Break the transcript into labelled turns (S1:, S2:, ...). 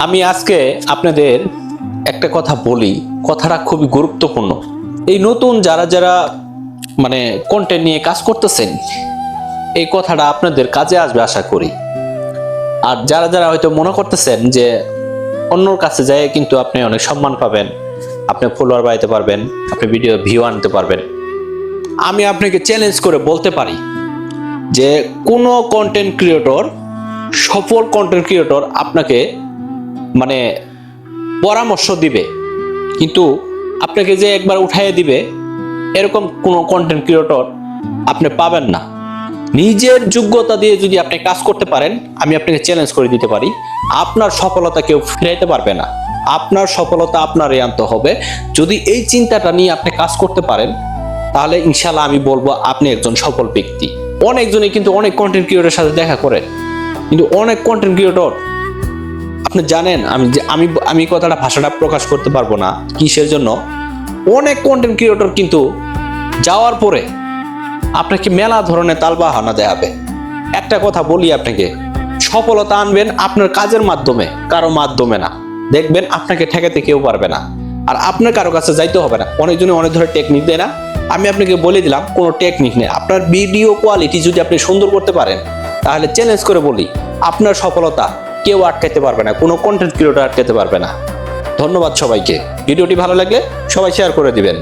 S1: আমি আজকে আপনাদের একটা কথা বলি, কথাটা খুবই গুরুত্বপূর্ণ। এই নতুন যারা যারা কন্টেন্ট নিয়ে কাজ করতেছেন, এই কথাটা আপনাদের কাজে আসবে আশা করি। আর যারা যারা হয়তো মনে করতেছেন যে অন্যর কাছে যায় কিন্তু আপনি অনেক সম্মান পাবেন, আপনি ফলোয়ার বাড়াইতে পারবেন, আপনি ভিডিও ভিউ আনতে পারবেন, আমি আপনাকে চ্যালেঞ্জ করে বলতে পারি যে কোনো কন্টেন্ট ক্রিয়েটর, সফল কন্টেন্ট ক্রিয়েটর আপনাকে পরামর্শ দিবে, কিন্তু আপনাকে যে একবার উঠাইয়ে দিবে এরকম কোনো কন্টেন্ট ক্রিয়েটর আপনি পাবেন না। নিজের যোগ্যতা দিয়ে যদি আপনি কাজ করতে পারেন, আমি আপনাকে চ্যালেঞ্জ করে দিতে পারি, আপনার সফলতা কেউ ফিরাইতে পারবে না। আপনার সফলতা আপনারই আনতে হবে। যদি এই চিন্তাটা নিয়ে আপনি কাজ করতে পারেন, তাহলে ইনশাল্লাহ আমি বলবো আপনি একজন সফল ব্যক্তি। অনেকজনই কিন্তু অনেক কন্টেন্ট ক্রিয়েটরের সাথে দেখা করে, কিন্তু অনেক কন্টেন্ট ক্রিয়েটর আপনি জানেন, আমি কথাটা ভাষাটা প্রকাশ করতে পারবো না কিসের জন্য। অনেক কন্টেন্ট ক্রিয়েটর কিন্তু যাওয়ার পরে আপনাকে মেলা ধরনের তালবাহানা দেখাবে। একটা কথা বলি আপনাকে, সফলতা আনবেন আপনার কাজের মাধ্যমে, কারো মাধ্যমে না। দেখবেন আপনাকে ঠেকাতে কেউ পারবে না, আর আপনার কারো কাছে যাইতে হবে না। অনেকজনে অনেক ধরনের টেকনিক দেয় না, আমি আপনাকে বলে দিলাম কোনো টেকনিক নেই। আপনার ভিডিও কোয়ালিটি যদি আপনি সুন্দর করতে পারেন, তাহলে চ্যালেঞ্জ করে বলি আপনার সফলতা কেউ আটকাতে পারবে না, কোনো কন্টেন্ট ক্রিয়েটর আটকাতে পারবে না। ধন্যবাদ সবাইকে। ভিডিওটি ভালো লাগলে সবাই শেয়ার করে দিবেন।